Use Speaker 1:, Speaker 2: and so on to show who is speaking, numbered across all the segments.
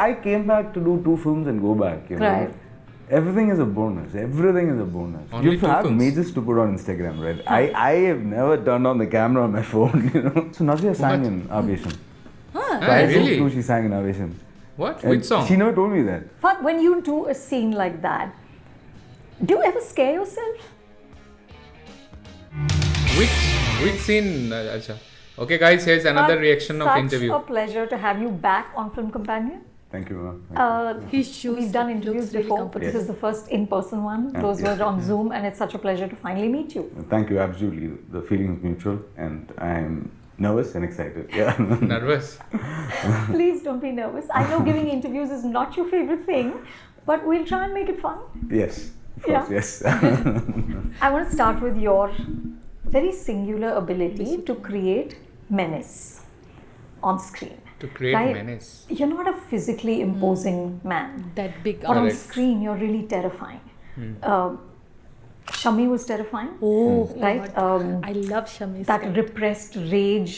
Speaker 1: I came back to do 2 films and go back. You know?
Speaker 2: Right.
Speaker 1: Everything is a bonus. Everything is a bonus.
Speaker 3: Only
Speaker 1: You
Speaker 3: 2
Speaker 1: have
Speaker 3: films.
Speaker 1: images to put on Instagram, right? I have never turned on the camera on my phone, you know. So Nazia sang in Aavesham.
Speaker 3: Really?
Speaker 1: She sang in Aavesham.
Speaker 3: What?
Speaker 1: And
Speaker 3: Which song?
Speaker 1: She never told me that.
Speaker 2: But when you do a scene like that, do you ever scare yourself?
Speaker 3: Which scene? Acha. Okay, guys, here's another reaction of interview.
Speaker 2: Such a pleasure to have you back on Film Companion.
Speaker 1: Thank you, ma'am.
Speaker 4: His shoes
Speaker 2: We've done
Speaker 4: looks
Speaker 2: interviews
Speaker 4: really
Speaker 2: before, but this
Speaker 1: Yes.
Speaker 2: is the first in-person one. Those
Speaker 1: yes.
Speaker 2: were on Zoom, and it's such a pleasure to finally meet you.
Speaker 1: Thank you, absolutely. The feeling is mutual, and I'm nervous and excited. Yeah.
Speaker 3: Nervous.
Speaker 2: Please don't be nervous. I know giving interviews is not your favorite thing, but we'll try and make it fun.
Speaker 1: Yes, of course,
Speaker 2: Yeah.
Speaker 1: yes.
Speaker 2: I want to start with your very singular ability to create menace on screen.
Speaker 3: To create
Speaker 2: Right?
Speaker 3: menace.
Speaker 2: You're not a physically imposing man,
Speaker 4: that big
Speaker 2: but on
Speaker 4: arm.
Speaker 3: Correct.
Speaker 2: screen you're really terrifying. Shami was terrifying,
Speaker 4: Oh,
Speaker 2: right?
Speaker 4: God. I love Shami's
Speaker 2: That
Speaker 4: character.
Speaker 2: repressed rage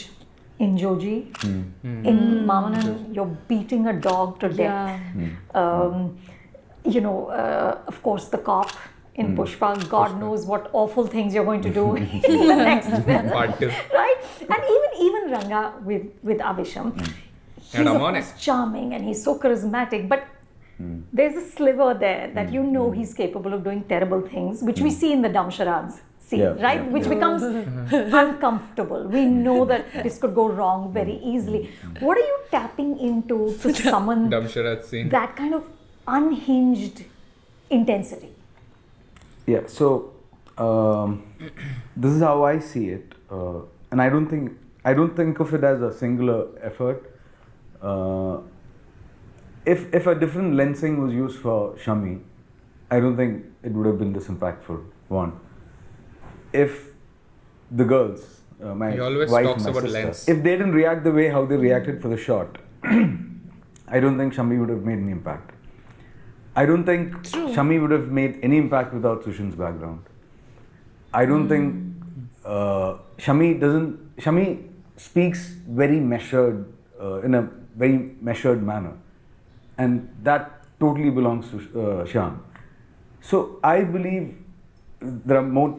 Speaker 2: in Joji. In Mamanan, you're beating a dog to death. Of course, the cop in Pushpa. God knows what awful things you're going to do in the next film,
Speaker 3: Part 2.
Speaker 2: right? And even Ranga with Aavesham, he's
Speaker 3: And
Speaker 2: of
Speaker 3: I'm on
Speaker 2: course charming and he's so charismatic, but there's a sliver there that you know he's capable of doing terrible things, which we see in the Dumb Sharads scene,
Speaker 1: Yeah,
Speaker 2: right?
Speaker 1: yeah,
Speaker 2: Which
Speaker 1: yeah.
Speaker 2: becomes uncomfortable. We know that this could go wrong very easily. What are you tapping into to summon
Speaker 3: Dumb Sharad scene.
Speaker 2: that kind of unhinged intensity?
Speaker 1: Yeah, so this is how I see it, and I don't think of it as a singular effort. If a different lensing was used for Shami, I don't think it would have been this impactful. One, if the girls, my
Speaker 3: He always
Speaker 1: wife
Speaker 3: talks
Speaker 1: and my
Speaker 3: about
Speaker 1: sister,
Speaker 3: lens.
Speaker 1: if they didn't react the way how they reacted for the shot, I don't think Shami would have made any impact. I don't think Shami would have made any impact without Sushan's background. I don't think Shami speaks very measured, in a very measured manner, and that totally belongs to Shyam. So I believe there are more,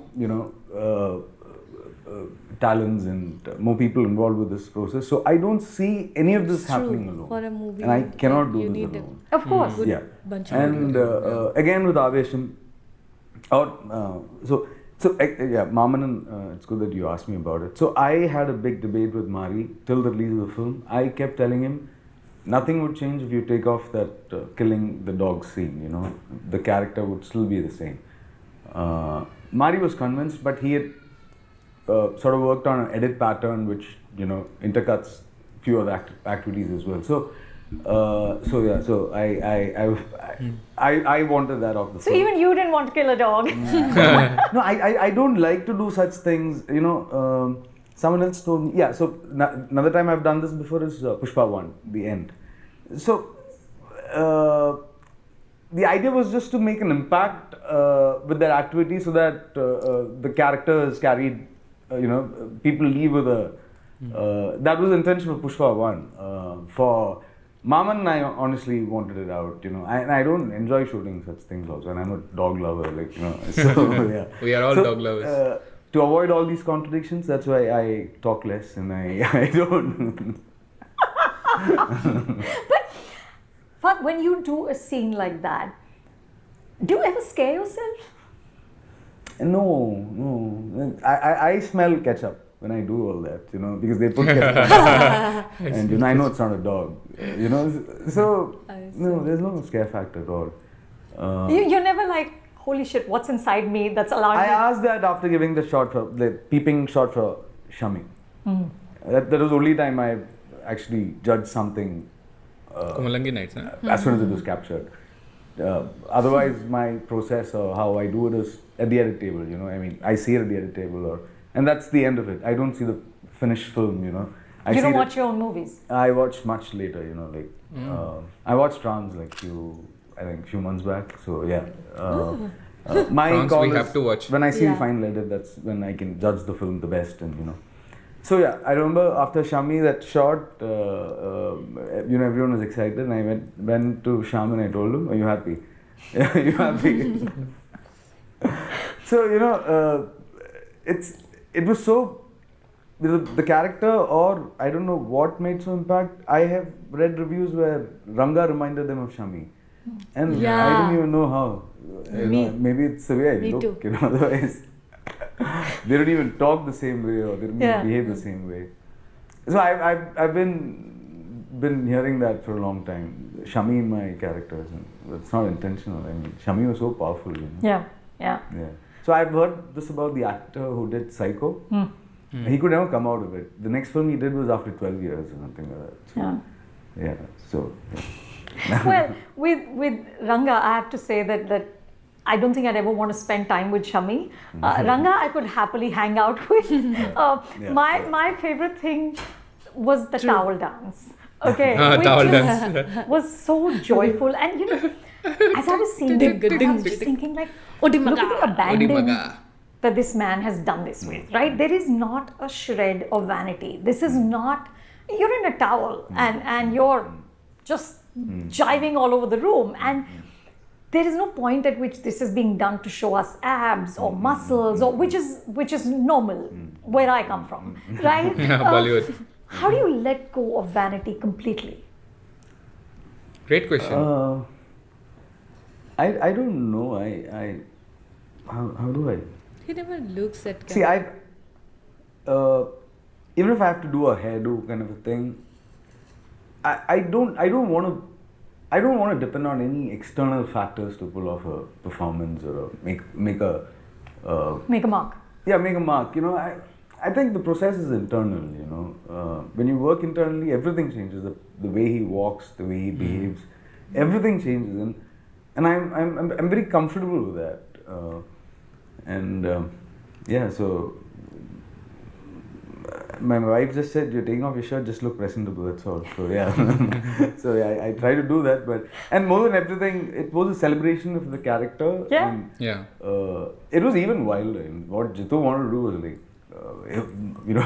Speaker 1: talents and more people involved with this process. So I don't see any of this happening alone.
Speaker 4: For a movie,
Speaker 1: and I cannot do
Speaker 4: you
Speaker 1: this
Speaker 4: need a
Speaker 1: alone.
Speaker 2: Of course.
Speaker 4: good
Speaker 1: Yeah.
Speaker 4: bunch of
Speaker 1: And again with Aavesham, Mamanan, it's good that you asked me about it. So I had a big debate with Mari till the release of the film. I kept telling him, nothing would change if you take off that killing the dog scene, the character would still be the same. Mari was convinced, but he had sort of worked on an edit pattern which, intercuts few other activities as well. So I wanted that off the
Speaker 2: So
Speaker 1: film.
Speaker 2: even you didn't want to kill a dog.
Speaker 1: No, I don't like to do such things, someone else told me, yeah, so another time I've done this before is Pushpa 1, the end. So, the idea was just to make an impact with their activity so that the character is carried, people leave with a, that was the intention for Pushpa 1. For Maman, I honestly wanted it out, and I don't enjoy shooting such things also, and I'm a dog lover, so yeah.
Speaker 3: We are all
Speaker 1: So,
Speaker 3: dog lovers.
Speaker 1: To avoid all these contradictions, that's why I talk less and I don't.
Speaker 2: But when you do a scene like that, do you ever scare yourself?
Speaker 1: No. I smell ketchup when I do all that, because they put ketchup on. And I know it's not a dog, so no, there's no scare factor at all.
Speaker 2: You're never like, holy shit, what's inside me that's allowing
Speaker 1: I
Speaker 2: me?
Speaker 1: asked that after giving the peeping shot for Shami. That was the only time I actually judged something
Speaker 3: Kumalangi Nights, huh?
Speaker 1: as soon as it was captured. Otherwise, my process or how I do it is at the edit table, I see it at the edit table, and that's the end of it. I don't see the finished film,
Speaker 2: You don't watch your own movies?
Speaker 1: I watch much later, I watched Trans few months back, so yeah. My
Speaker 3: Trans
Speaker 1: call
Speaker 3: we
Speaker 1: is
Speaker 3: have to watch.
Speaker 1: when I see the
Speaker 4: Yeah.
Speaker 1: final edit, that's when I can judge the film the best, and So yeah, I remember after Shami that shot, everyone was excited, and I went to Sham and I told him, "Are you happy? Are you happy?" So it was so the character, or I don't know what made so impact. I have read reviews where Ranga reminded them of Shami, and I didn't even know how. Maybe it's the way I look.
Speaker 4: Too.
Speaker 1: Otherwise. They don't even talk the same way, or they don't even behave the same way. So I've been hearing that for a long time. Shami in my characters, and it's not intentional. I mean, Shami was so powerful.
Speaker 2: Yeah.
Speaker 1: So I've heard this about the actor who did Psycho. He could never come out of it. The next film he did was after 12 years or something like that. So, So.
Speaker 2: Well, with Ranga, I have to say that I don't think I'd ever want to spend time with Shami. Ranga, I could happily hang out with. My favorite thing was the towel dance. Okay, which was so joyful. And as I was seeing it, I was just thinking like, look at the abandon that this man has done this with, right? There is not a shred of vanity. This is not, you're in a towel and you're just jiving all over the room. And there is no point at which this is being done to show us abs or muscles, or which is normal where I come from, right?
Speaker 3: Bollywood.
Speaker 2: How do you let go of vanity completely?
Speaker 3: Great question.
Speaker 1: I don't know. How do I?
Speaker 4: He never looks at.
Speaker 1: See, even if I have to do a hairdo kind of a thing, I don't want to depend on any external factors to pull off a performance or make a
Speaker 2: mark.
Speaker 1: Yeah, make a mark. I think the process is internal. When you work internally, everything changes. The way he walks, the way he behaves, everything changes, and I'm very comfortable with that. So my wife just said, "You're taking off your shirt, just look presentable, that's all." So I try to do that, and more than everything, it was a celebration of the character. It was even wilder. What Jitu wanted to do was like,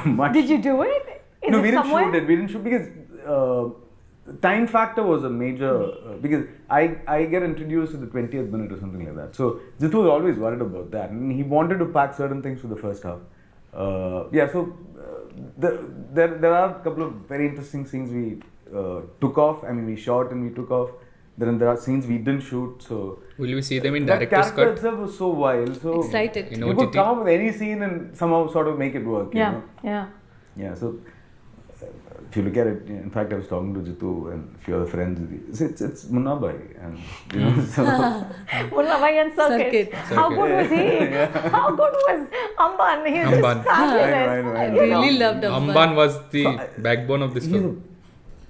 Speaker 1: much.
Speaker 2: Did you do it?
Speaker 1: No, we didn't shoot it. We didn't shoot because time factor was a major, because I get introduced at the 20th minute or something like that. So Jitu was always worried about that, and he wanted to pack certain things for the first half. There are a couple of very interesting scenes we took off. I mean, we shot and we took off. Then there are scenes we didn't shoot. So
Speaker 3: will we see them in
Speaker 1: that
Speaker 3: director's cut?
Speaker 1: character itself was so wild. So
Speaker 4: excited.
Speaker 3: In
Speaker 1: you could
Speaker 3: OTT?
Speaker 1: come up with any scene and somehow sort of make it work.
Speaker 2: Yeah.
Speaker 1: So if you look at it, in fact, I was talking to Jitu and a few other friends. It's Munna Bhai, and so
Speaker 2: Munna Bhai and Circuit. How good was he? How good was Amban? He was just fabulous.
Speaker 1: I know.
Speaker 4: I really loved Amban.
Speaker 3: Amban was the backbone of this film.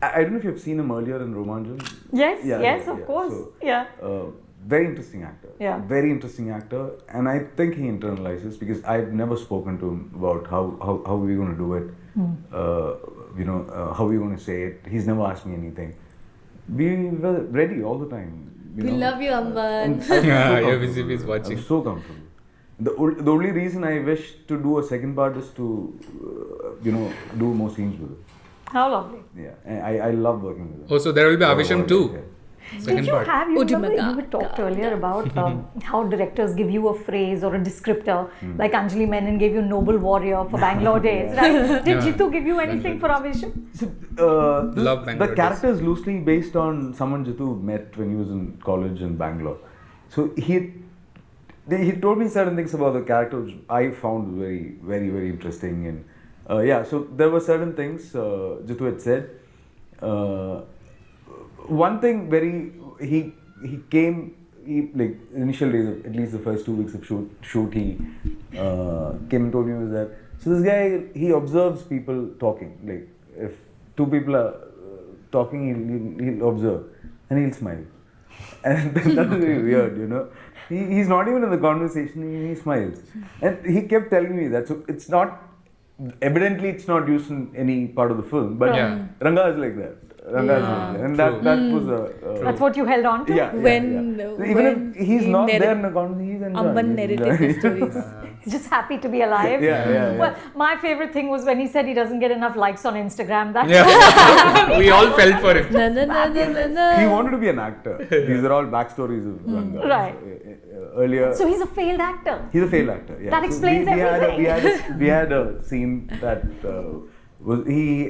Speaker 1: I don't know if you've seen him earlier in Romanjan.
Speaker 2: Yes, of course.
Speaker 1: So, very interesting actor. Very interesting actor, and I think he internalizes, because I've never spoken to him about how we're going to do it. How we're going to say it. He's never asked me anything. We were ready all the time.
Speaker 4: We love you, Amban.
Speaker 3: AVCP is watching.
Speaker 1: I'm so comfortable. The only reason I wish to do a second part is to, do more scenes with him.
Speaker 2: How lovely.
Speaker 1: Yeah, I love working with him.
Speaker 3: Oh, so there will be Aavesham too.
Speaker 2: Did you have, you
Speaker 4: Udimaga.
Speaker 2: talked earlier about how directors give you a phrase or a descriptor, like Anjali Menon gave you Noble Warrior for Bangalore Days, right? Did Jitu give you anything for Aavesham?
Speaker 1: So,
Speaker 3: Love Bangalore
Speaker 1: the character is loosely based on someone Jitu met when he was in college in Bangalore. So he told me certain things about the character which I found very, very, very interesting. And so there were certain things Jitu had said. One thing he came, like initial days of, at least the first 2 weeks of shoot, he came and told me was that, so this guy, he observes people talking, like if two people are talking, he'll observe and he'll smile. And that's really weird, He's not even in the conversation, he smiles. And he kept telling me that, so evidently it's not used in any part of the film, but Ranga is like that. Ranga's manager. And that was a...
Speaker 2: That's what you held on to?
Speaker 1: Yeah. Even if he's not there in the conversation, he's enjoying.
Speaker 4: Amban narrated the stories.
Speaker 2: He's just happy to be alive. Well, my favorite thing was when he said he doesn't get enough likes on Instagram.
Speaker 3: We all felt for him.
Speaker 1: He wanted to be an actor. These are all backstories of Ranga.
Speaker 2: Right.
Speaker 1: Earlier.
Speaker 2: So he's a failed actor.
Speaker 1: He's a failed actor. Yeah.
Speaker 2: That explains everything.
Speaker 1: We had a scene that was he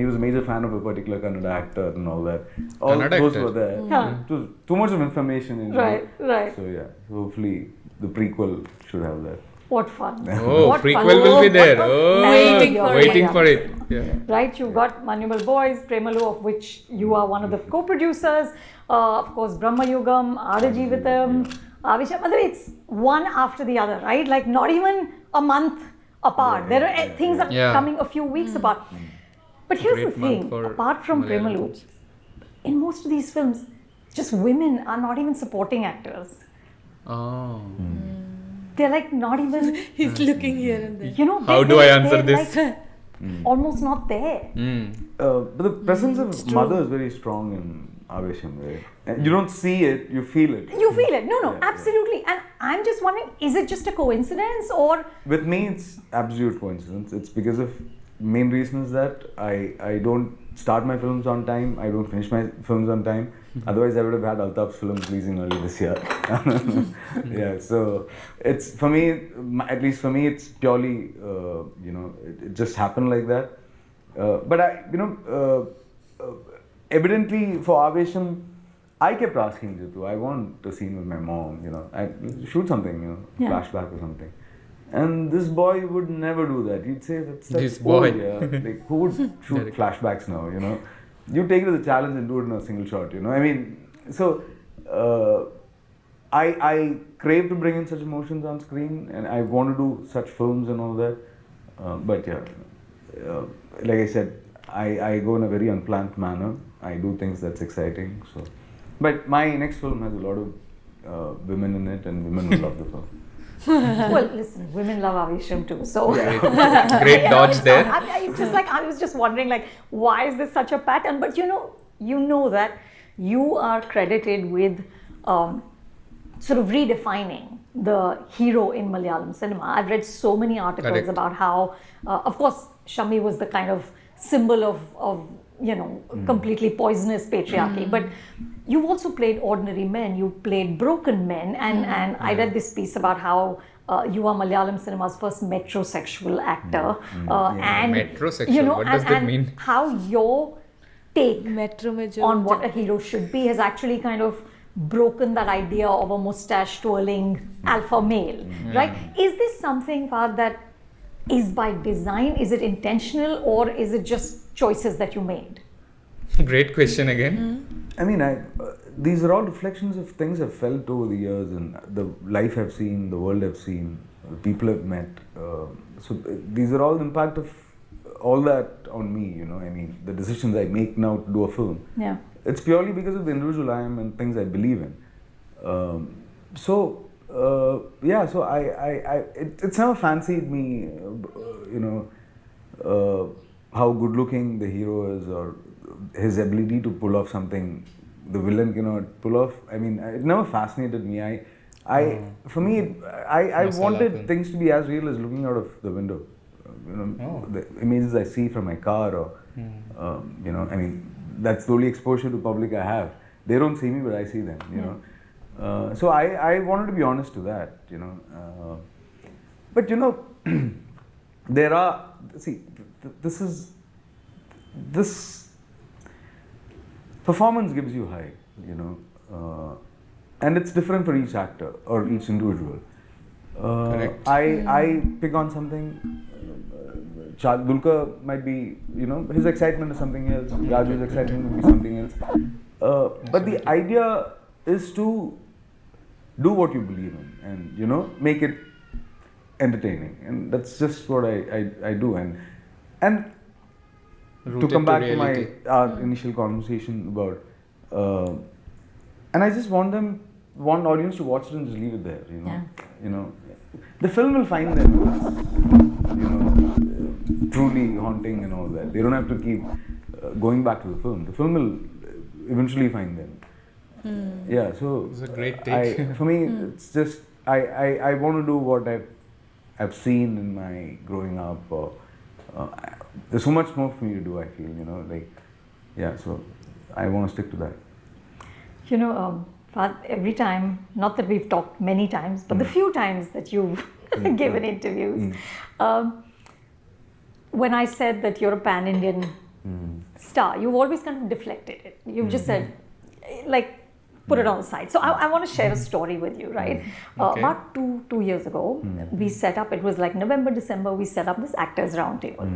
Speaker 1: was a major fan of a particular Kannada actor and all that. All
Speaker 3: Kannada
Speaker 1: those
Speaker 3: actor?
Speaker 1: were there. It was too much of information in
Speaker 2: Right.
Speaker 1: So yeah, so hopefully the prequel should have that.
Speaker 2: What fun.
Speaker 3: Oh,
Speaker 2: What
Speaker 3: prequel
Speaker 2: fun.
Speaker 3: will be there.
Speaker 2: What fun.
Speaker 3: Oh,
Speaker 4: Waiting
Speaker 3: for it. Yeah.
Speaker 2: Right, you've got Manumal Boys, Premalu, of which you are one of the co-producers. Of course, Brahma Yugam, Adajivitam, Aavesham. It's one after the other, right? Like not even a month apart. There are things that are coming a few weeks apart. But here's
Speaker 3: Great
Speaker 2: the
Speaker 3: month
Speaker 2: thing,
Speaker 3: for
Speaker 2: apart from
Speaker 3: Malayalam.
Speaker 2: Premalu, in most of these films, just women are not even supporting actors.
Speaker 3: Oh.
Speaker 2: They're like not even,
Speaker 4: He's looking here and there.
Speaker 2: you know,
Speaker 3: How do I answer
Speaker 2: they're
Speaker 3: this?
Speaker 2: like almost not there.
Speaker 1: But the presence of mother is very strong in Aavesham, right? And you don't see it, you feel it.
Speaker 2: You feel it. No, absolutely. And I'm just wondering, is it just a coincidence or?
Speaker 1: With me, it's absolute coincidence. It's because of main reason is that I don't start my films on time. I don't finish my films on time. Otherwise, I would have had Altaf's film releasing early this year. Yeah, so it's for me, at least for me, it's purely it just happened like that. But evidently for Aavesham, I kept asking Jitu, I want a scene with my mom. I shoot something, flashback or something. And this boy would never do that. He'd say, that's
Speaker 3: This boy.
Speaker 1: old, yeah. Like, who would shoot flashbacks now, You take it as a challenge and do it in a single shot, I mean, so I crave to bring in such emotions on screen and I want to do such films and all that. But yeah, like I said, I go in a very unplanned manner. I do things that's exciting. So, but my next film has a lot of women in it and women will love the film.
Speaker 2: Well, listen, women love Aavesham too. So
Speaker 3: Great dodge there.
Speaker 2: I was just wondering, like, why is this such a pattern? But you know that you are credited with sort of redefining the hero in Malayalam cinema. I've read so many articles about how, of course, Shami was the kind of symbol of completely poisonous patriarchy. But you've also played ordinary men, you've played broken men, and I read this piece about how you are Malayalam cinema's first metrosexual actor. And
Speaker 3: metrosexual, what does that mean?
Speaker 2: How your take on what a
Speaker 4: Metro
Speaker 2: hero should be has actually kind of broken that idea of a mustache twirling alpha male, right? Is this something, Fahadh, that is by design? Is it intentional, or is it just choices that you made?
Speaker 3: Great question again.
Speaker 1: I mean, these are all reflections of things I've felt over the years and the life I've seen, the world I've seen, the people I've met. So these are all the impact of all that on me, I mean, the decisions I make now to do a film.
Speaker 2: Yeah.
Speaker 1: It's purely because of the individual I am and things I believe in. So it's never fancied me, how good looking the hero is or his ability to pull off something the villain cannot pull off. I mean, it never fascinated me. For me, I wanted things to be as real as looking out of the window. The images I see from my car or, I mean, that's the only exposure to public I have. They don't see me, but I see them, So I wanted to be honest to that, But, there are, this performance gives you high, and it's different for each actor or each individual.
Speaker 3: Correct.
Speaker 1: I pick on something. Dulka might be, his excitement is something else. Raju's excitement would be something else. But the idea is to do what you believe in, and make it entertaining, and that's just what I do. And to come back to our initial conversation about, and I just want audience to watch it and just leave it there, the film will find them, truly haunting and all that. They don't have to keep going back to the film will eventually find them. Yeah, so
Speaker 3: It's a great take.
Speaker 1: for me, it's just I want to do what I've seen in my growing up. There's so much more for me to do. I feel, so I want to stick to that.
Speaker 2: You know, Fahadh, every time, not that we've talked many times, but the few times that you've given interviews, when I said that you're a pan-Indian star, you've always kind of deflected it. You've just said, put it on the side. So I want to share a story with you, right?
Speaker 3: Okay.
Speaker 2: About two years ago, we set up, it was like November, December, we set up this actors roundtable.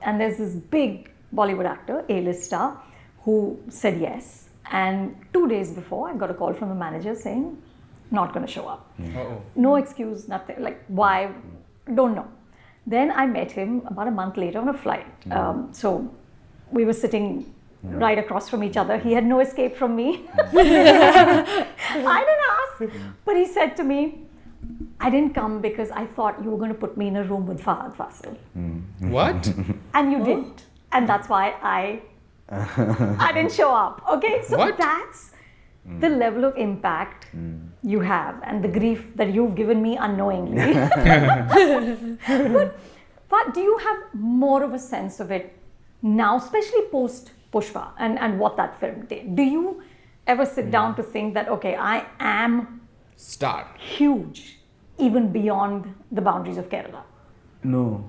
Speaker 2: And there's this big Bollywood actor, A-list star, who said yes. And 2 days before, I got a call from the manager saying, not going to show up.
Speaker 3: Uh-oh.
Speaker 2: No excuse, nothing. Like, why? Don't know. Then I met him about a month later on a flight. So we were sitting right across from each other. He had no escape from me. I didn't ask. But he said to me, I didn't come because I thought you were going to put me in a room with Fahadh Faasil.
Speaker 3: What?
Speaker 2: And you didn't. And that's why I didn't show up. Okay? So
Speaker 3: What?
Speaker 2: that's the level of impact you have and the grief that you've given me unknowingly. But do you have more of a sense of it now, especially post Pushpa and what that film did? Do you ever sit down to think that, okay, I am
Speaker 3: Star.
Speaker 2: huge, even beyond the boundaries of Kerala?
Speaker 1: No,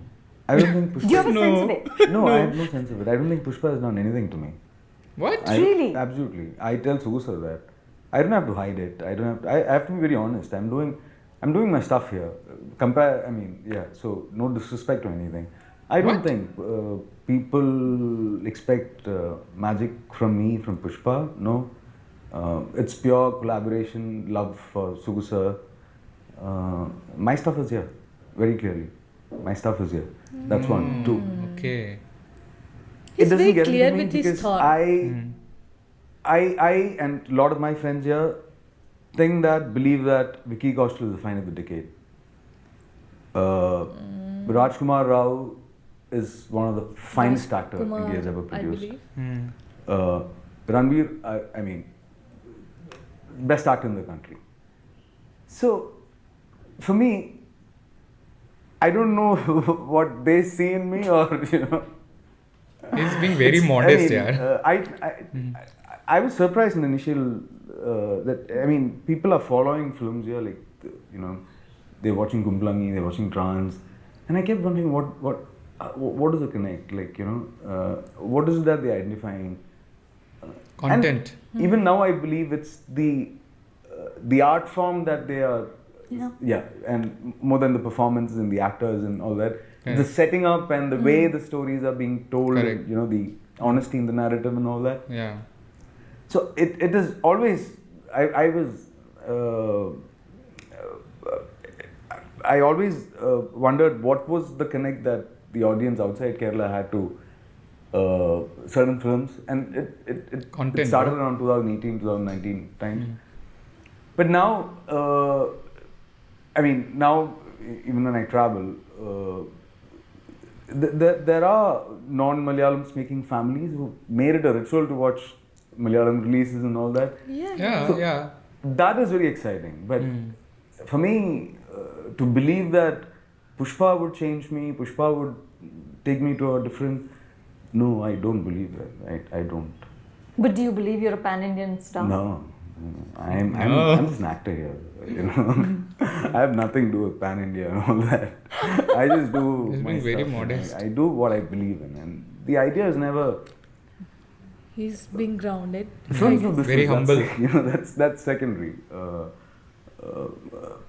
Speaker 1: I don't think Pushpa.
Speaker 2: Do you have a sense of it?
Speaker 1: No, I have no sense of it. I don't think Pushpa has done anything to me.
Speaker 3: What?
Speaker 2: Really?
Speaker 1: Absolutely. I tell Sugu sir that. I don't have to hide it. I don't have to, I have to be very honest. I'm doing my stuff here. So no disrespect or anything. I don't
Speaker 3: What?
Speaker 1: think people expect magic from me, from Pushpa. No. It's pure collaboration, love for Sugu sir. My stuff is here, very clearly. My stuff is here. That's one. Two.
Speaker 3: Okay.
Speaker 4: He's
Speaker 1: doesn't
Speaker 4: very
Speaker 1: get
Speaker 4: clear
Speaker 1: into me
Speaker 4: with his
Speaker 1: because
Speaker 4: thought.
Speaker 1: I and a lot of my friends here believe that Vicky Kaushal is the find of the decade. Rajkumar Rao is one of the finest actors India has ever
Speaker 4: I
Speaker 1: produced.
Speaker 4: believe.
Speaker 1: Ranveer, best actor in the country. So, for me, I don't know what they see in me, or
Speaker 3: He's being very modest, yeah.
Speaker 1: I was surprised in the initial that people are following films here, they're watching Gumplangi, they're watching Trance, and I kept wondering what is the connect, what is it that they're identifying?
Speaker 3: Content.
Speaker 1: And even now, I believe it's the art form that they are. Yeah, and more than the performances and the actors and all that, the setting up and the way the stories are being told,
Speaker 3: Correct.
Speaker 1: and, the honesty in the narrative and all that.
Speaker 3: Yeah.
Speaker 1: So it is always. I always wondered what was the connect that the audience outside Kerala had to certain films, and it
Speaker 3: Content,
Speaker 1: started
Speaker 3: bro.
Speaker 1: around 2018, 2019 times. But now, now even when I travel, there are non-Malayalam speaking families who made it a ritual to watch Malayalam releases and all that.
Speaker 3: Yeah.
Speaker 1: That is very exciting. But for me, to believe that Pushpa would change me, Pushpa would take me to a different... No, I don't believe that. I don't.
Speaker 2: But do you believe you're a pan-Indian star?
Speaker 1: No. I'm just an actor here. I have nothing to do with Pan-India and all that. I just do
Speaker 3: He's
Speaker 1: my
Speaker 3: being very
Speaker 1: stuff.
Speaker 3: modest.
Speaker 1: I do what I believe in. And the idea is never...
Speaker 4: He's being grounded.
Speaker 1: Films do business.
Speaker 3: Very humble.
Speaker 1: That's secondary.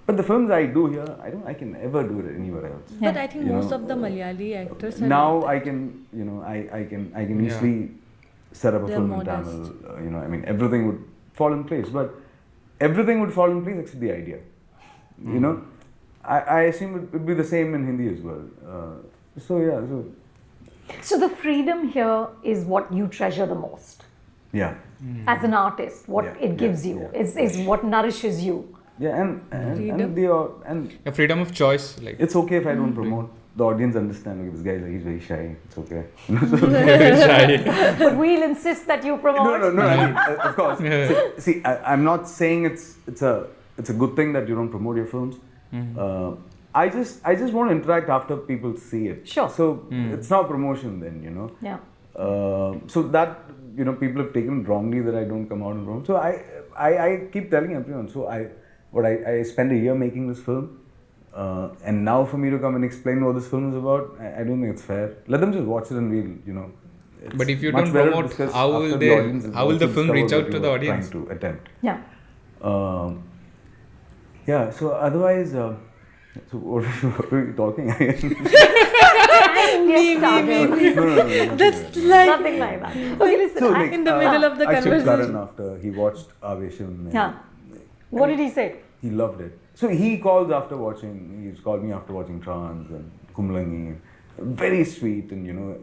Speaker 1: But the films I do here, I can never do it anywhere else.
Speaker 4: But I think most of the Malayali actors are
Speaker 1: Now
Speaker 4: like
Speaker 1: I can, I can easily set up a
Speaker 4: They're
Speaker 1: film
Speaker 4: modest.
Speaker 1: in Tamil. Everything would fall in place. But everything would fall in place except the idea. I assume it would be the same in Hindi as well.
Speaker 2: So the freedom here is what you treasure the most.
Speaker 1: Yeah.
Speaker 2: As an artist, what
Speaker 1: Yeah,
Speaker 2: it gives you is what nourishes you.
Speaker 1: Yeah, and
Speaker 4: Freedom.
Speaker 1: and
Speaker 3: Yeah, freedom of choice. Like.
Speaker 1: it's okay if I don't promote the audience understand, okay, this guy, he's very shy, it's okay.
Speaker 2: But we'll insist that you promote.
Speaker 1: No, I mean, of course. See, I'm not saying it's a good thing that you don't promote your films. I just want to interact after people see it.
Speaker 2: Sure.
Speaker 1: So it's not promotion then, you know.
Speaker 2: Yeah.
Speaker 1: So that, you know, people have taken it wrongly that I don't come out and promote. So I keep telling everyone. So I spent a year making this film. And now for me to come and explain what this film is about, I don't think it's fair. Let them just watch it and we'll, you know.
Speaker 3: But if you don't promote, how will the film reach out to the audience?
Speaker 1: Trying to attempt.
Speaker 2: Yeah.
Speaker 1: Yeah. So otherwise, so what are we talking?
Speaker 2: Me.
Speaker 4: That's like
Speaker 2: Nothing like that. Okay, listen.
Speaker 1: So,
Speaker 4: in the middle of the
Speaker 1: I spoke to
Speaker 4: conversation.
Speaker 1: Karan after he watched Aavesham.
Speaker 2: Yeah. What did he say?
Speaker 1: He loved it. So he called after watching. He's called me after watching Trans and Kumlangi. Very sweet, and you know,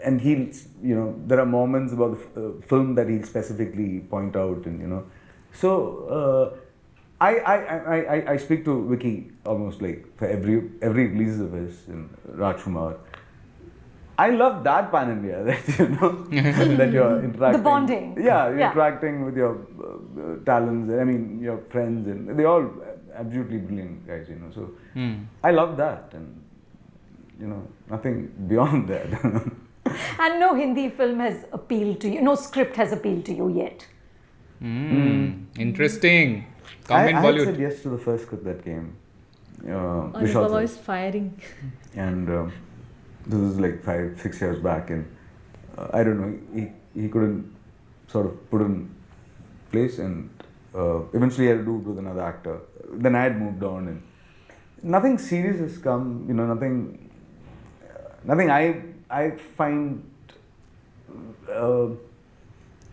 Speaker 1: and he'll, you know, there are moments about the film that he'll specifically point out, and you know, so I speak to Vicky almost like for every release of his in Rajkumar. I love that pan India that you know that you're interacting.
Speaker 2: The bonding.
Speaker 1: Yeah, you're interacting with your talents. I mean, your friends, and they're all absolutely brilliant guys. You know, so I love that, and you know, nothing beyond that.
Speaker 2: And no Hindi film has appealed to you. No script has appealed to you yet.
Speaker 3: Interesting. Come
Speaker 1: I
Speaker 3: in
Speaker 1: had
Speaker 3: Bollywood.
Speaker 1: said yes to the first script that came.
Speaker 4: Anupama is firing.
Speaker 1: And this was like 5-6 years back, and I don't know, he couldn't sort of put in place, and eventually I had to do it with another actor. Then I had moved on, and nothing serious has come, you know, nothing I find.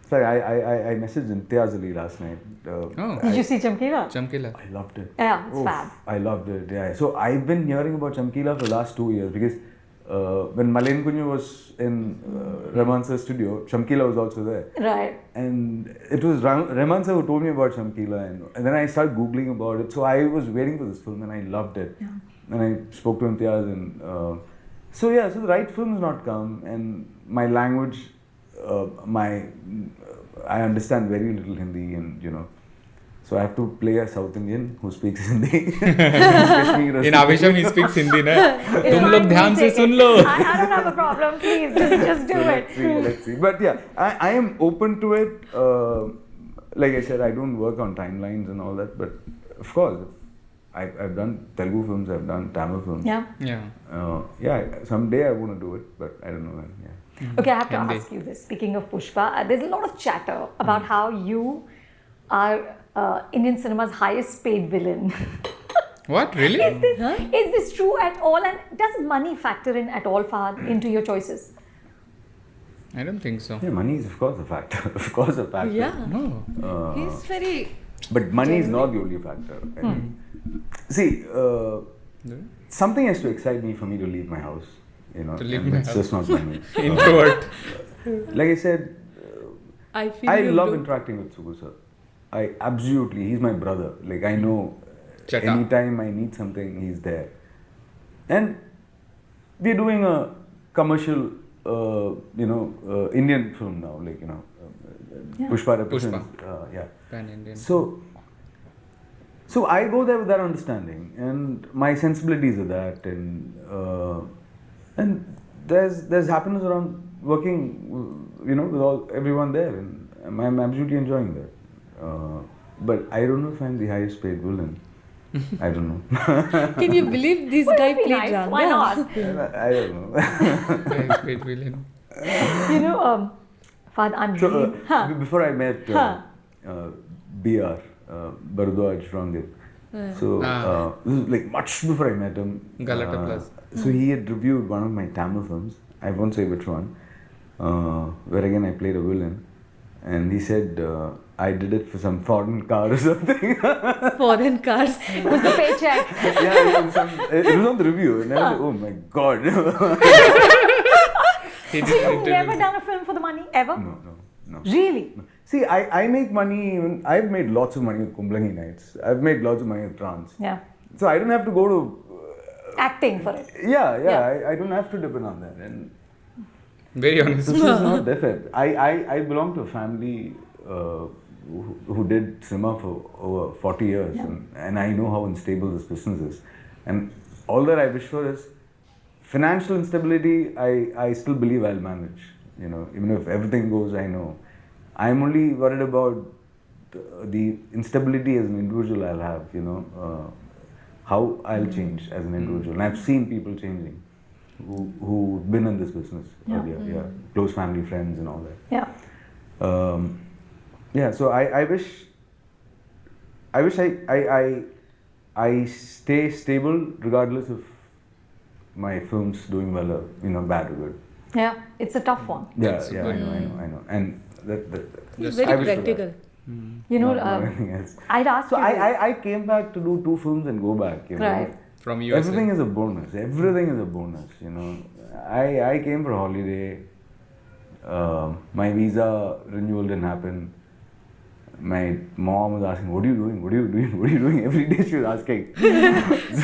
Speaker 1: Sorry, I messaged Imtiaz Ali last night.
Speaker 2: Did you see Chamkila?
Speaker 3: Chamkila.
Speaker 1: I loved it.
Speaker 2: Yeah, it's fab.
Speaker 1: I loved it. Yeah. So I've been hearing about Chamkila for the last 2 years because when Malayan Kunju was in Rahman Sir's studio, Chamkila was also there.
Speaker 2: Right.
Speaker 1: And it was Rahman Sir who told me about Chamkila, and then I started googling about it. So I was waiting for this film and I loved it.
Speaker 2: Yeah.
Speaker 1: And I spoke to Imtiaz, and so the right film has not come, and my language, I understand very little Hindi, and you know, so I have to play a South Indian who speaks Hindi.
Speaker 3: In Aavesham he speaks Hindi, na? तुम लोग ध्यान से सुन लो.
Speaker 2: I don't have a problem. Please, just do it.
Speaker 1: Let's see. But yeah, I am open to it. Like I said, I don't work on timelines and all that, but of course, I've done Telugu films, I've done Tamil films.
Speaker 2: Yeah.
Speaker 3: Yeah.
Speaker 1: Someday I want to do it, but I don't know when. Yeah.
Speaker 2: Okay, I have to ask you this. Speaking of Pushpa, there's a lot of chatter about how you are Indian cinema's highest paid villain.
Speaker 3: What? Really?
Speaker 2: Is this true at all? And does money factor in at all, Fahad, into your choices?
Speaker 3: I don't think so.
Speaker 1: Yeah, money is of course a factor. Of course a factor.
Speaker 4: Yeah.
Speaker 3: No.
Speaker 4: He's very.
Speaker 1: But money is not the only factor. I mean, see, something has to excite me for me to leave my house. You know,
Speaker 3: To leave
Speaker 1: and
Speaker 3: my
Speaker 1: it's just not money.
Speaker 3: Introvert.
Speaker 1: Like I said,
Speaker 4: I feel
Speaker 1: I
Speaker 4: you
Speaker 1: love
Speaker 4: do.
Speaker 1: interacting with Subbu sir. He's my brother. Like I know,
Speaker 3: Chata.
Speaker 1: anytime I need something, he's there. And we're doing a commercial, Indian film now. Like you know, Pushpa represents. Yeah.
Speaker 3: Pan-Indian.
Speaker 1: So I go there with that understanding, and my sensibilities are that, and there's happiness around working, you know, with everyone there, and I'm absolutely enjoying that. But I don't know if I'm the highest paid villain. I don't know.
Speaker 4: Can you believe this
Speaker 2: Wouldn't
Speaker 4: guy
Speaker 2: it be
Speaker 4: played
Speaker 2: nice?
Speaker 4: Ranga?
Speaker 2: Why not?
Speaker 1: I don't know.
Speaker 3: Highest paid villain.
Speaker 2: You know, Fahad, I'm really...
Speaker 1: Before I met BR, Bharadwaj Rangit. So this is like much before I met him.
Speaker 3: Galata Plus.
Speaker 1: So he had reviewed one of my Tamil films. I won't say which one. Where again I played a villain, and he said I did it for some foreign car or something.
Speaker 4: Foreign cars.
Speaker 2: It was the paycheck.
Speaker 1: Yeah, it was on the review, and I was like, oh my god.
Speaker 3: He
Speaker 2: So
Speaker 3: did
Speaker 2: you've
Speaker 3: interview.
Speaker 2: never done a film for the money, ever?
Speaker 1: No.
Speaker 2: Really?
Speaker 1: See, I make money. I've made lots of money with Kumblangi Nights. I've made lots of money with Trans.
Speaker 2: Yeah.
Speaker 1: So I don't have to go to
Speaker 2: acting for it.
Speaker 1: Yeah. I don't have to depend on that. And
Speaker 3: Very honest.
Speaker 1: this is not defect. I belong to a family who did cinema for over 40 years, and I know how unstable this business is. And all that I wish for is financial instability. I still believe I'll manage. You know, even if everything goes, I know. I'm only worried about the instability as an individual I'll have. You know, how I'll change as an individual. And I've seen people changing who've been in this business earlier. Close family, friends, and all that. So I wish I stay stable regardless of my films doing well or bad or good.
Speaker 2: Yeah, it's a tough one.
Speaker 1: I know. And
Speaker 4: He's
Speaker 1: I
Speaker 4: very
Speaker 1: wish for that.
Speaker 4: practical.
Speaker 2: You know,
Speaker 1: Not anything else.
Speaker 2: I'd ask
Speaker 1: So
Speaker 2: you.
Speaker 1: I came back to do 2 films and go back. You know?
Speaker 2: Right.
Speaker 3: From USA.
Speaker 1: Everything is a bonus. Everything is a bonus. You know, I came for a holiday. My visa renewal didn't happen. My mom was asking, "What are you doing? What are you doing? What are you doing?" Every day she was asking.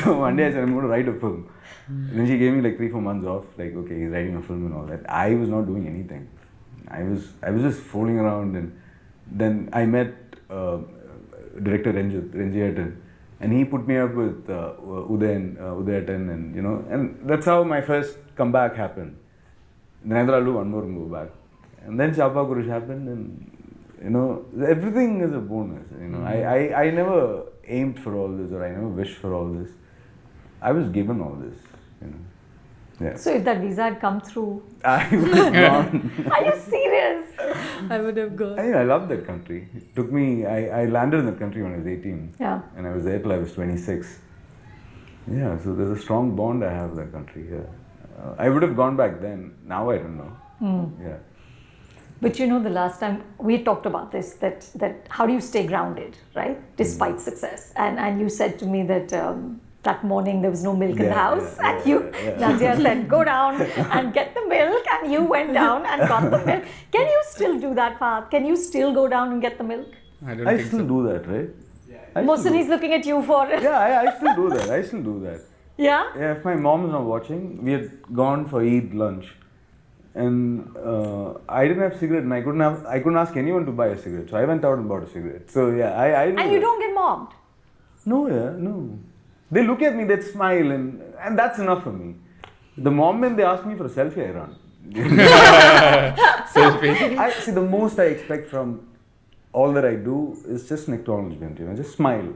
Speaker 1: So one day I said, "I'm going to write a film." And then she gave me like 3-4 months off. Like, okay, he's writing a film and all that. I was not doing anything. I was just fooling around, and then I met director Ranjit, and he put me up with Udayatan, and that's how my first comeback happened. Then I thought I'll do one more and go back, and then Chapa Kurush happened, and everything is a bonus. I never aimed for all this, or I never wished for all this. I was given all this. Yeah.
Speaker 2: So if that visa had come through,
Speaker 1: I was gone.
Speaker 2: are you serious?
Speaker 4: I would have gone.
Speaker 1: I love that country. It took me, I landed in that country when I was 18.
Speaker 2: Yeah.
Speaker 1: And I was there till I was 26. Yeah, so there's a strong bond I have with that country. Yeah. I would have gone back then. Now I don't know. Yeah.
Speaker 2: But the last time we talked about this, that how do you stay grounded, right? Despite success. And you said to me that that morning there was no milk in the house, and Nazia said, "Go down and get the milk," and you went down and got the milk. Can you still do that, Fahadh? Can you still go down and get the milk?
Speaker 1: I still do that, right?
Speaker 2: Mohsin is looking at you for it.
Speaker 1: Yeah, I still do that.
Speaker 2: Yeah?
Speaker 1: Yeah, if my mom is not watching, we had gone for Eid lunch, and I didn't have cigarette, and I couldn't ask anyone to buy a cigarette, so I went out and bought a cigarette. So yeah, I do
Speaker 2: And you
Speaker 1: that.
Speaker 2: don't get mobbed?
Speaker 1: No. They look at me, they smile, and that's enough for me. The moment they ask me for a selfie, I run.
Speaker 3: Selfie.
Speaker 1: See, the most I expect from all that I do is just an acknowledgement, just smile,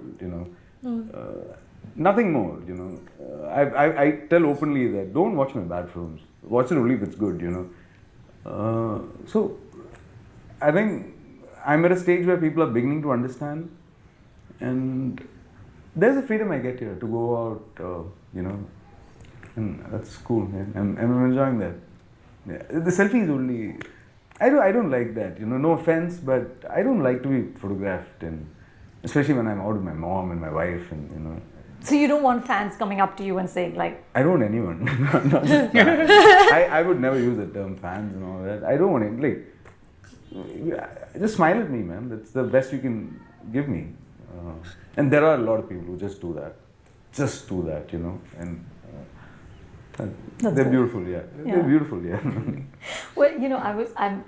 Speaker 1: nothing more, I tell openly that don't watch my bad films, watch it only if it's good, So, I think I'm at a stage where people are beginning to understand, and there's a freedom I get here to go out, and that's cool, man. I'm enjoying that. Yeah. The selfie is only, I don't like that, no offense, but I don't like to be photographed, and especially when I'm out with my mom and my wife, and
Speaker 2: So you don't want fans coming up to you and saying like...
Speaker 1: I don't want anyone. Not just fans. I would never use the term fans and all that. I don't want it. Just smile at me, man. That's the best you can give me. And there are a lot of people who just do that. And they're beautiful, yeah. They're beautiful, yeah.
Speaker 2: Well,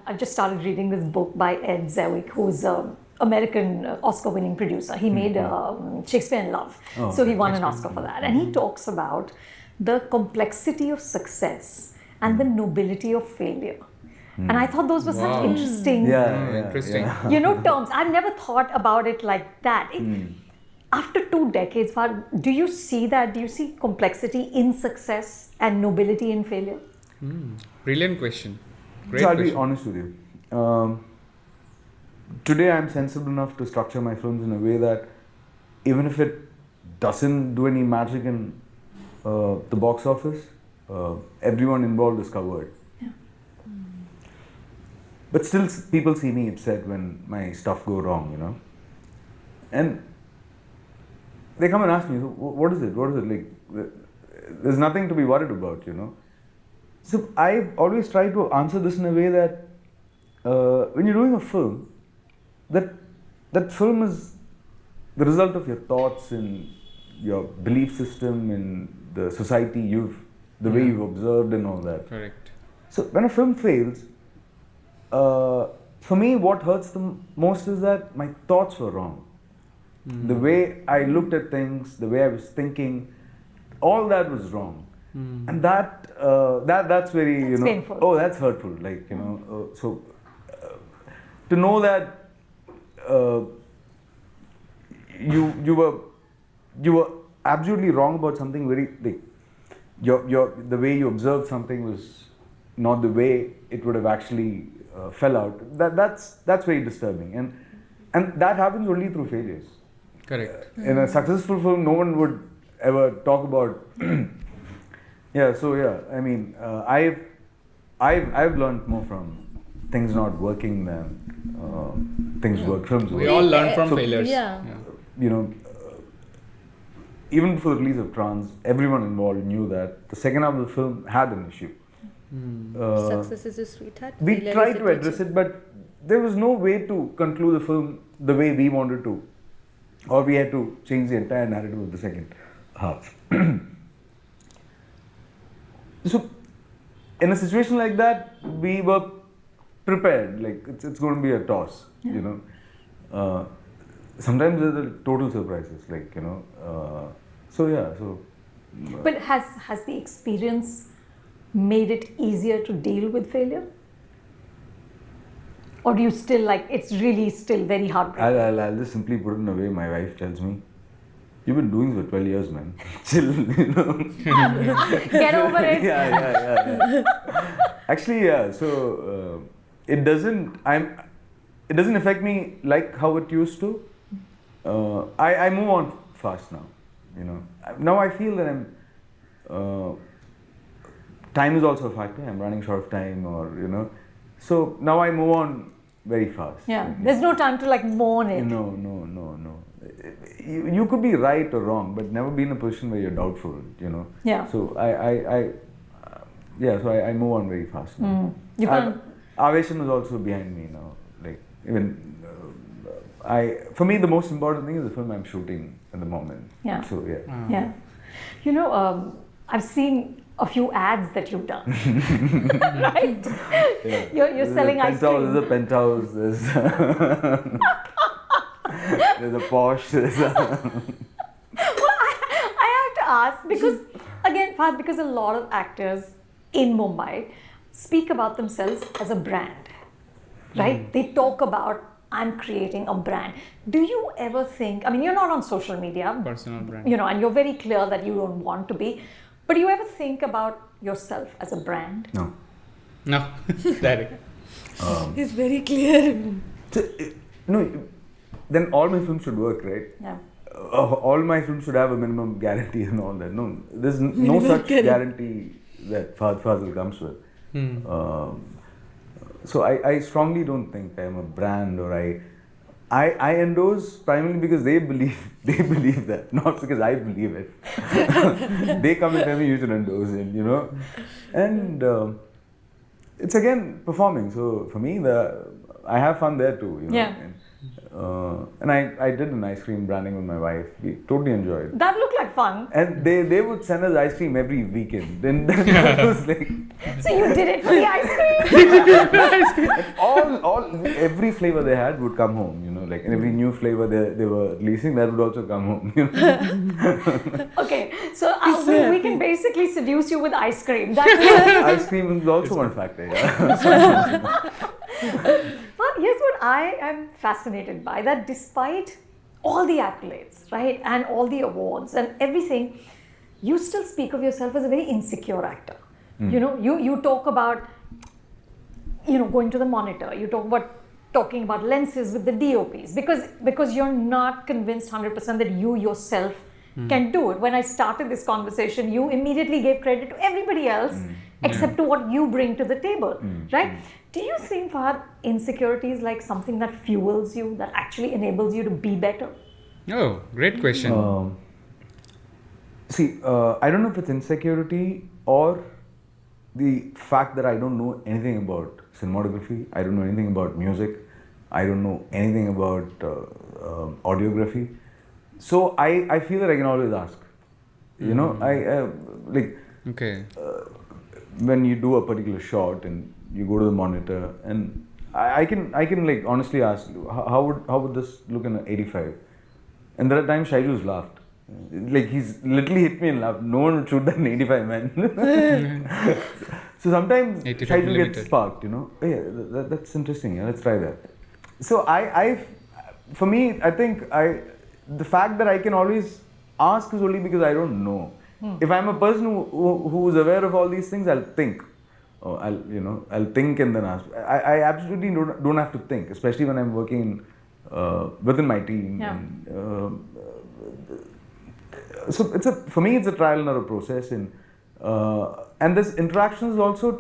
Speaker 2: I just started reading this book by Ed Zwick, who's American Oscar-winning producer. He made Shakespeare in Love. So he won an Oscar for that. And he talks about the complexity of success and the nobility of failure. And I thought those were such interesting,
Speaker 3: Interesting.
Speaker 2: terms. I've never thought about it like that. After 2 decades, do you see that? Do you see complexity in success and nobility in failure?
Speaker 3: Brilliant question. Great
Speaker 1: So I'll be
Speaker 3: question.
Speaker 1: honest with you. Today I'm sensible enough to structure my films in a way that even if it doesn't do any magic in the box office, everyone involved is covered.
Speaker 2: Yeah.
Speaker 1: But still people see me upset when my stuff go wrong, And they come and ask me, what is it? Like, there's nothing to be worried about, So I've always tried to answer this in a way that when you're doing a film, that film is the result of your thoughts and your belief system in the society the way you've observed and all that.
Speaker 3: Correct.
Speaker 1: So when a film fails, for me, what hurts the most is that my thoughts were wrong. The way I looked at things, the way I was thinking, all that was wrong. And that's very,
Speaker 2: That's painful.
Speaker 1: oh, that's hurtful. Like, to know that you were absolutely wrong about something very, like, the way you observed something was not the way it would have actually fell out. That's very disturbing, and that happens only through failures.
Speaker 3: Correct.
Speaker 1: In a successful film, no one would ever talk about. I mean, I've learned more from things not working than things work. Films work.
Speaker 3: We all learn from failures.
Speaker 4: Yeah.
Speaker 1: Even before the release of Trans, everyone involved knew that the second half of the film had an issue.
Speaker 4: Success is a sweetheart.
Speaker 1: We
Speaker 4: failure
Speaker 1: tried
Speaker 4: is a
Speaker 1: to address it, but there was no way to conclude the film the way we wanted to, or we had to change the entire narrative of the second half. So, in a situation like that, we were prepared. Like, it's going to be a toss, Sometimes there are total surprises, like,
Speaker 2: But has the experience made it easier to deal with failure? Or do you still, like, it's really still very heartbreaking?
Speaker 1: I'll just simply put it in a way my wife tells me, you've been doing this for 12 years, man. Chill,
Speaker 2: Get over it.
Speaker 1: Yeah. Actually, yeah. So it doesn't affect me like how it used to. I move on fast now. Now I feel that time is also a factor. I'm running short of time, or So now I move on very fast.
Speaker 2: Yeah. There's no time to, like, mourn it.
Speaker 1: No. You could be right or wrong, but never be in a position where you're doubtful,
Speaker 2: Yeah.
Speaker 1: So I move on very fast now.
Speaker 2: You can't.
Speaker 1: Aavesham is also behind me now. Like, even for me, the most important thing is the film I'm shooting at the moment.
Speaker 2: Yeah.
Speaker 1: So
Speaker 2: Yeah. I've seen a few ads that you've done. Right?
Speaker 1: Yeah.
Speaker 2: You're selling ice cream.
Speaker 1: There's a penthouse. There's there's a Porsche.
Speaker 2: I have to ask because, again, Fahadh, because a lot of actors in Mumbai speak about themselves as a brand, right? They talk about, I'm creating a brand. Do you ever think, I mean, you're not on social media,
Speaker 3: Personal brand.
Speaker 2: and you're very clear that you don't want to be, but do you ever think about yourself as a brand?
Speaker 1: No.
Speaker 3: No. Direct.
Speaker 4: It's very clear.
Speaker 1: Then all my films should work, right?
Speaker 2: Yeah.
Speaker 1: All my films should have a minimum guarantee and all that. No, there's no such guarantee that Fahadh Faasil comes with. So I strongly don't think I am a brand, or I endorse primarily because they believe that, not because I believe it. They come and tell me you should endorse it, and it's again performing. So for me, I have fun there too,
Speaker 2: Yeah.
Speaker 1: And I did an ice cream branding with my wife. We totally enjoyed it.
Speaker 2: That looked like fun.
Speaker 1: And they would send us ice cream every weekend. Then that was like,
Speaker 2: So you did it for the ice cream?
Speaker 1: every flavor they had would come home, like, and every new flavor they were releasing, that would also come home.
Speaker 2: Okay, so we can basically seduce you with ice cream. That's
Speaker 1: Ice cream is also one factor, yeah.
Speaker 2: But here's what I am fascinated by, that despite all the accolades, right, and all the awards and everything, you still speak of yourself as a very insecure actor. You talk about, going to the monitor, you talking about lenses with the DOPs, because you're not convinced 100% that you yourself can do it. When I started this conversation, you immediately gave credit to everybody else except to what you bring to the table, right? Do you think, Fahadh, insecurity is like something that fuels you, that actually enables you to be better?
Speaker 3: Oh, great question.
Speaker 1: I don't know if it's insecurity or the fact that I don't know anything about cinematography, I don't know anything about music, I don't know anything about audiography. So I feel that I can always ask. You know, like
Speaker 3: Okay.
Speaker 1: when you do a particular shot and you go to the monitor, and I can like honestly ask, how would this look in an 85? And there are times Shailu's laughed. Like he's literally hit me and laughed. No one would shoot that in 85, man. So sometimes
Speaker 3: 85
Speaker 1: Shailu
Speaker 3: millimeter.
Speaker 1: gets sparked, you know. Oh, yeah, that's interesting. Yeah, let's try that. So for me, I think the fact that I can always ask is only because I don't know. If I'm a person who's aware of all these things, I'll think. I'll think and then ask. I absolutely don't have to think, especially when I'm working within my team.
Speaker 2: Yeah.
Speaker 1: And, so for me it's a trial and error process, and this interaction is also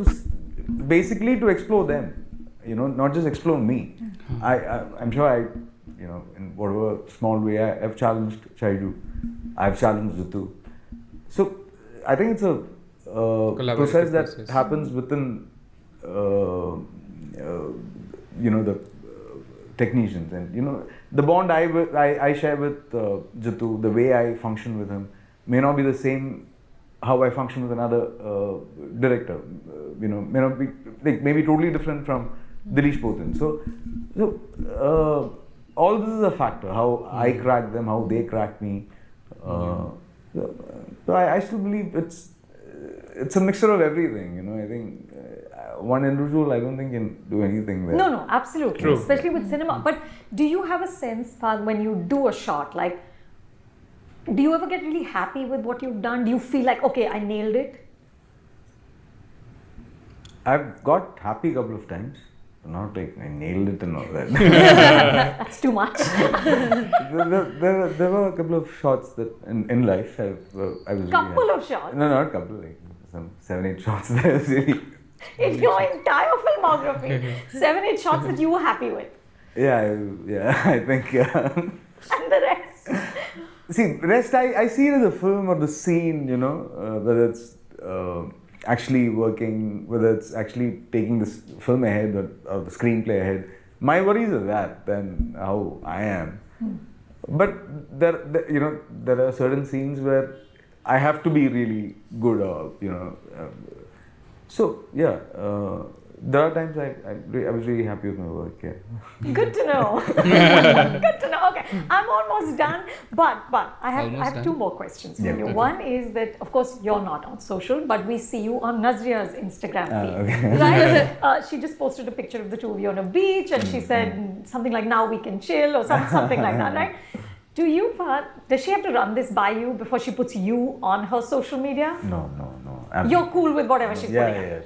Speaker 1: basically to explore them, you know, not just explore me. I'm sure in whatever small way I've challenged Shaidu, I've challenged Jitu. So I think it's a process that happens within the technicians, and the bond I share with Jitu, the way I function with him may not be the same how I function with another director. May not be like maybe totally different from Dilish Potin. So all this is a factor. How I crack them, how they crack me. So I still believe it's a mixture of everything. I think one individual, I don't think, can do anything there.
Speaker 2: No, absolutely.
Speaker 3: True.
Speaker 2: Especially with cinema. But do you have a sense, Fahadh, when you do a shot, like, do you ever get really happy with what you've done? Do you feel like, okay, I nailed it?
Speaker 1: I've got happy a couple of times. Not like I nailed it and all that.
Speaker 2: That's too much.
Speaker 1: there were a couple of shots that in life I was
Speaker 2: Couple
Speaker 1: really
Speaker 2: of shots?
Speaker 1: No, not couple, like some 7-8 shots that I was really...
Speaker 2: In your entire filmography, 7-8 shots that you were happy with.
Speaker 1: Yeah, I think...
Speaker 2: And the rest?
Speaker 1: See, rest I see it as a film or the scene, whether it's actually working, whether it's actually taking this film ahead or the screenplay ahead. My worries are that than how I am. But there are certain scenes where I have to be really good, or so yeah. There are times I was really happy with my work. Yeah.
Speaker 2: Good to know. Good to know. Okay, I'm almost done, but I have two more questions for you.
Speaker 1: Okay.
Speaker 2: One is that, of course, you're not on social, but we see you on Nazria's Instagram feed,
Speaker 1: Okay.
Speaker 2: right? She just posted a picture of the two of you on a beach, and she said something like, "Now we can chill," or something like that, right? Does she have to run this by you before she puts you on her social media?
Speaker 1: No.
Speaker 2: You're cool with whatever she's putting out?
Speaker 1: Yeah.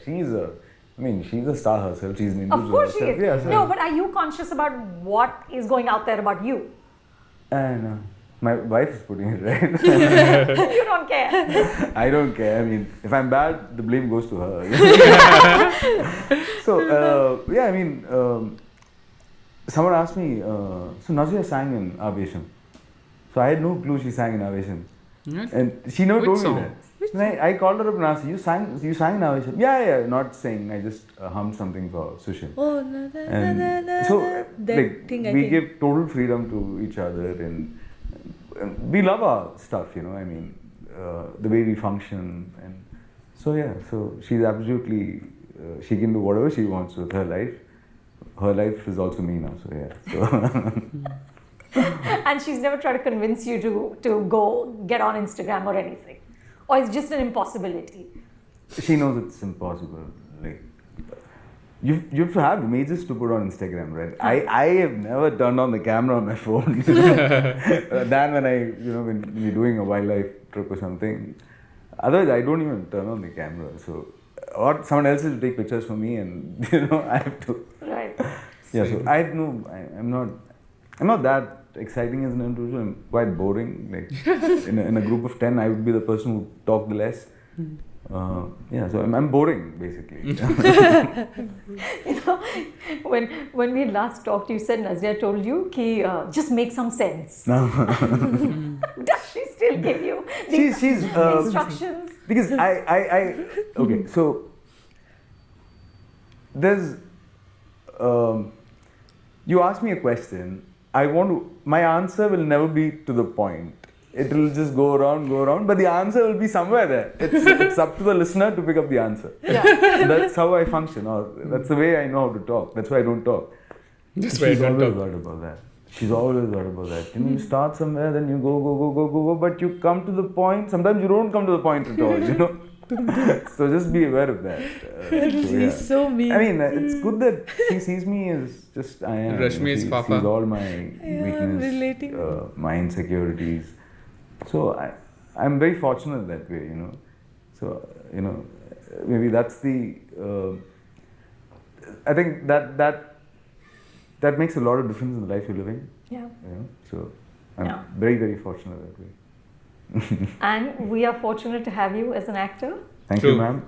Speaker 1: She's a star herself. She's an individual.
Speaker 2: Of course she
Speaker 1: herself.
Speaker 2: is.
Speaker 1: Yeah, so
Speaker 2: No, but are you conscious about what is going out there about you?
Speaker 1: No. My wife is putting it, right?
Speaker 2: You don't care.
Speaker 1: I don't care. I mean, if I'm bad, the blame goes to her. So, someone asked me, so Nazria sang in Aavesham. So I had no clue she sang in Aavesham. And she never
Speaker 3: Which
Speaker 1: told
Speaker 3: song?
Speaker 1: me that. And I called her up and asked, you sang in Aavesham? Yeah, not singing. I just hummed something for Sushil.
Speaker 4: Oh, na, na,
Speaker 1: And
Speaker 4: na, na,
Speaker 1: so,
Speaker 4: na. That
Speaker 1: like,
Speaker 4: thing, I
Speaker 1: we
Speaker 4: think.
Speaker 1: give total freedom to each other, and we love our stuff, the way we function, and so she's absolutely, she can do whatever she wants with her life. Her life is also me now, so.
Speaker 2: And she's never tried to convince you to go get on Instagram or anything? Or it's just an impossibility?
Speaker 1: She knows it's impossible. Like, you have to have images to put on Instagram, right? I have never turned on the camera on my phone. Than when when you're doing a wildlife trip or something. Otherwise, I don't even turn on the camera. So, or someone else will take pictures for me, and I have to.
Speaker 2: Right.
Speaker 1: Yeah. So I'm not that exciting as an individual. I'm quite boring. Like in a group of 10, I would be the person who talked the less. So I'm boring basically.
Speaker 2: When we last talked, you said Nazria told you ki just make some sense.
Speaker 1: No.
Speaker 2: Does she still give you
Speaker 1: she's
Speaker 2: instructions?
Speaker 1: Because okay, so there's you ask me a question my answer will never be to the point. It will just go around, but the answer will be somewhere there. It's up to the listener to pick up the answer.
Speaker 2: Yeah.
Speaker 1: That's how I function, or that's the way I know how to talk. That's why I don't talk. She's always worried about that. She's always worried about that. You start somewhere, then you go, but you come to the point. Sometimes you don't come to the point at all, So just be aware of that.
Speaker 4: She's so mean.
Speaker 1: I mean, it's good that she sees me as just I am.
Speaker 3: Rashmi is Fafa.
Speaker 1: Sees all my weakness,
Speaker 4: relating.
Speaker 1: my insecurities. So I'm very fortunate that way, So, maybe that's the. I think that makes a lot of difference in the life you're living.
Speaker 2: Yeah.
Speaker 1: So I'm very, very fortunate that way.
Speaker 2: And we are fortunate to have you as an actor.
Speaker 1: Thank you, ma'am.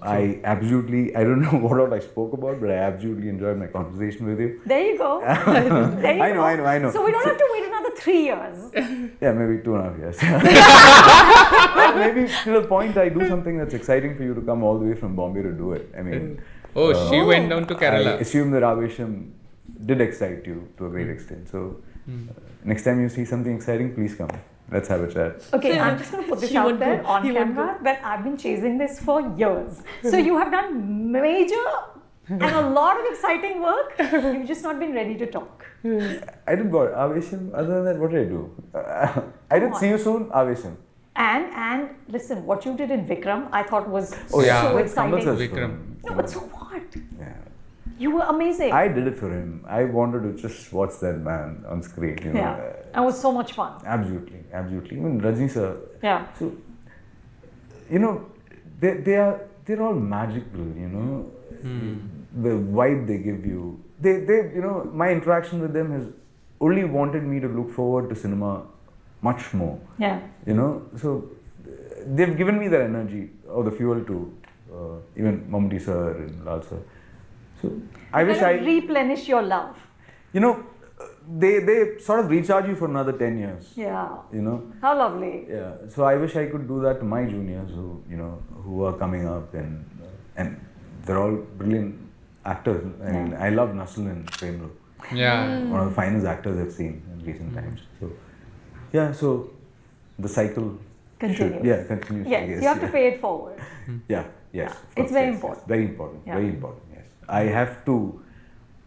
Speaker 1: I don't know what all I spoke about, but I absolutely enjoyed my conversation with you.
Speaker 2: There you go. There you
Speaker 1: I know.
Speaker 2: So we don't have to wait another 3 years.
Speaker 1: Yeah, maybe 2.5 years. But maybe to the point I do something that's exciting for you to come all the way from Bombay to do it. I mean...
Speaker 3: she went down to Kerala.
Speaker 1: I assume that Aavesham did excite you to a great extent. So next time you see something exciting, please come. Let's have a chat.
Speaker 2: Okay, I'm just going to put this out there on camera that I've been chasing this for years. So you have done major and a lot of exciting work. You've just not been ready to talk.
Speaker 1: I did what? Aavesham. Other than that, what did I do? I did See You Soon, Aavesham.
Speaker 2: And listen, what you did in Vikram, I thought was so
Speaker 1: That's
Speaker 2: exciting.
Speaker 3: Vikram.
Speaker 2: No, but so what?
Speaker 1: Yeah.
Speaker 2: You were amazing.
Speaker 1: I did it for him. I wanted to just watch that man on screen.
Speaker 2: Yeah, it was so much fun.
Speaker 1: Absolutely. Even Rajni sir.
Speaker 2: Yeah.
Speaker 1: So, they're all magical. The vibe they give you. My interaction with them has only wanted me to look forward to cinema much more.
Speaker 2: Yeah.
Speaker 1: So they've given me that energy or the fuel to even Mammootty sir and Lal sir. So I wish I
Speaker 2: replenish your love.
Speaker 1: They sort of recharge you for another 10 years.
Speaker 2: Yeah. How lovely.
Speaker 1: Yeah. So I wish I could do that to my juniors who are coming up and they're all brilliant actors. I mean, I love Nasul and Premru.
Speaker 3: Yeah.
Speaker 1: One of the finest actors I've seen in recent times. So so the cycle
Speaker 2: continues.
Speaker 1: Continues.
Speaker 2: Yes, you have to pay it forward.
Speaker 1: Yeah. Yes.
Speaker 2: It's very important.
Speaker 1: Very important.
Speaker 2: Yeah.
Speaker 1: Very important. Yes. I have to.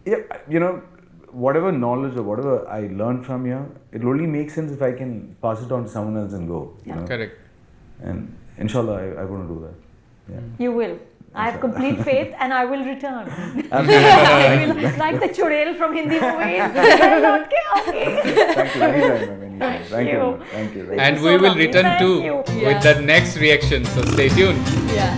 Speaker 1: Yeah. Whatever knowledge or whatever I learned from here, it'll only make sense if I can pass it on to someone else and go.
Speaker 3: Correct.
Speaker 1: And inshallah, I want to do that. Yeah.
Speaker 2: You will. I have complete faith and I will return.
Speaker 1: I will,
Speaker 2: like the chudel from Hindi movies. Okay.
Speaker 1: Thank you. Anytime. Thank you.
Speaker 3: And we will return too with the next reaction. So stay tuned.
Speaker 4: Yeah.